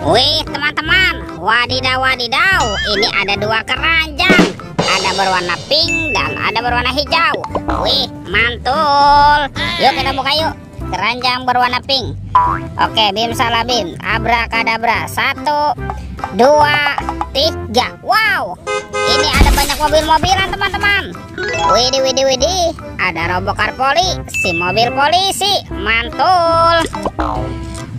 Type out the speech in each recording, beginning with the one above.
Wih teman-teman, wadidaw wadidaw, ini ada dua keranjang. Ada berwarna pink dan ada berwarna hijau. Wih mantul. Yuk kita buka yuk. Keranjang berwarna pink. Oke, bim salah bim, abrakadabra. 1, 2, 3. Wow, ini ada banyak mobil-mobilan teman-teman. Widih widih widih, ada robokar polisi, mobil polisi, mantul.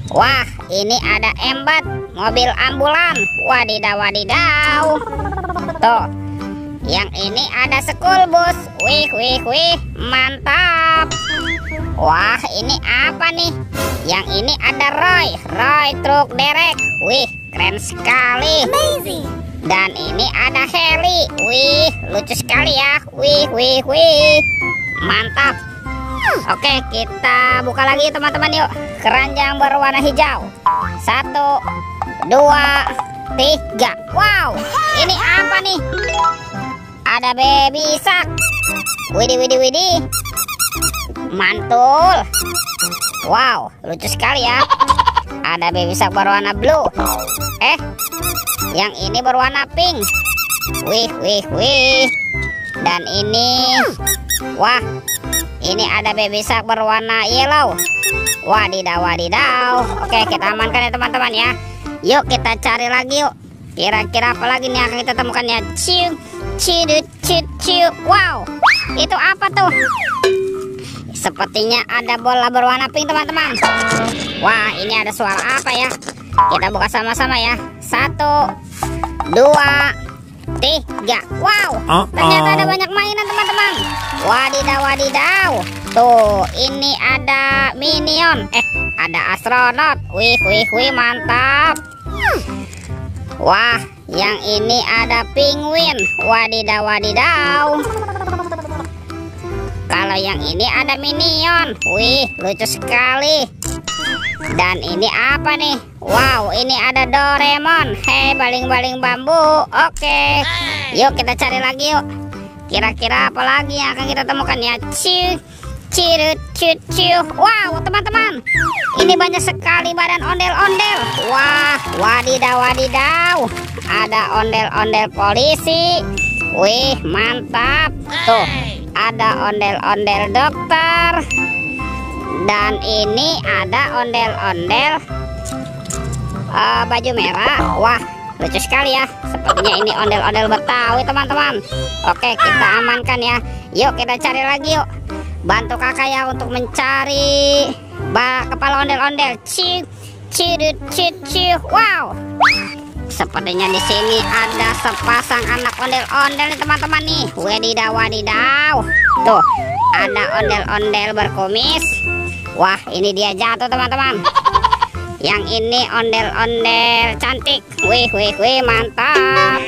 Wah, ini ada embat, mobil ambulan. Wadidaw wadidaw. Tuh, yang ini ada school bus. Wih wih wih, mantap. Wah, ini apa nih? Yang ini ada Roy truk derek. Wih, keren sekali. Amazing. Dan ini ada Heli. Wih, lucu sekali ya. Wih wih wih, mantap. Oke, kita buka lagi teman-teman yuk. Keranjang berwarna hijau. 1, 2, 3. Wow, ini apa nih? Ada baby shark. Widih widih widih, mantul. Wow, lucu sekali ya. Ada baby shark berwarna blue. Yang ini berwarna pink. Wih wih wih. Dan ini, wah, ini ada baby shark berwarna yellow. Wadidaw wadidaw. Oke, kita amankan ya teman-teman ya. Yuk kita cari lagi yuk. Kira-kira apa lagi nih akan kita temukan ya. Ciu ciu ciu ciu. Wow, itu apa tuh? Sepertinya ada bola berwarna pink teman-teman. Wah, ini ada suara apa ya? Kita buka sama-sama ya. 1, 2, 3. Wow, ternyata ada banyak mainan teman-teman. Wadidaw wadidaw. Tuh, ini ada minion. Ada astronot. Wih wih wih, mantap. Wah, yang ini ada penguin. Wadidaw wadidaw. Kalau yang ini ada minion. Wih, lucu sekali. Dan ini apa nih? Wow, ini ada Doraemon. Hei, baling-baling bambu. Oke, yuk kita cari lagi yuk. Kira-kira apa lagi yang akan kita temukan ya? Ciu ciu ciu ciu. Wow teman-teman, ini banyak sekali badan ondel-ondel. Wah, wadidaw wadidaw. Ada ondel-ondel polisi. Wih, mantap. Tuh, ada ondel-ondel dokter. Dan ini ada ondel-ondel baju merah. Wah, lucu sekali ya. Sepertinya ini ondel-ondel Betawi teman-teman. Oke, kita amankan ya. Yuk kita cari lagi yuk. Bantu kakak ya untuk mencari kepala ondel-ondel. Ciu ciu ciu ciu. Wow, sepertinya di sini ada sepasang anak ondel-ondel nih teman-teman nih. Wadidaw wadidaw. Tuh, ada ondel-ondel berkumis. Wah, ini dia jatuh teman-teman. Yang ini ondel-ondel cantik. Wih wih wih, mantap.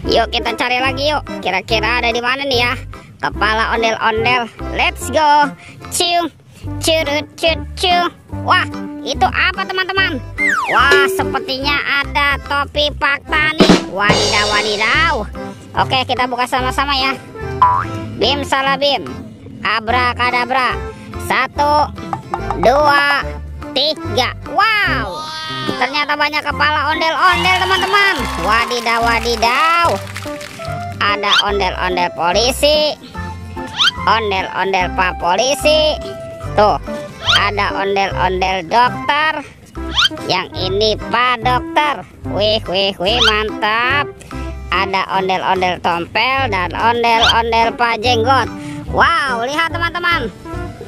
Yuk kita cari lagi yuk. Kira-kira ada di mana nih ya kepala ondel-ondel. Let's go. Ciu ciu ciu ciu. Wah, itu apa teman-teman? Wah, sepertinya ada topi Pak Tani. Wadidaw wadidaw. Oke, kita buka sama-sama ya. Bim salah bim, abrakadabra. 1, 2, 3. Wow, ternyata banyak kepala ondel-ondel teman-teman. Wadidaw wadidaw. Ada ondel-ondel polisi, ondel-ondel pak polisi. Tuh, ada ondel-ondel dokter. Yang ini pak dokter. Wih wih wih, mantap. Ada ondel-ondel tompel dan ondel-ondel pak jenggot. Wow, lihat teman-teman,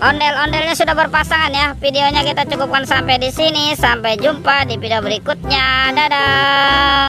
ondel-ondelnya sudah berpasangan ya. Videonya kita cukupkan sampai di sini. Sampai jumpa di video berikutnya. Dadah.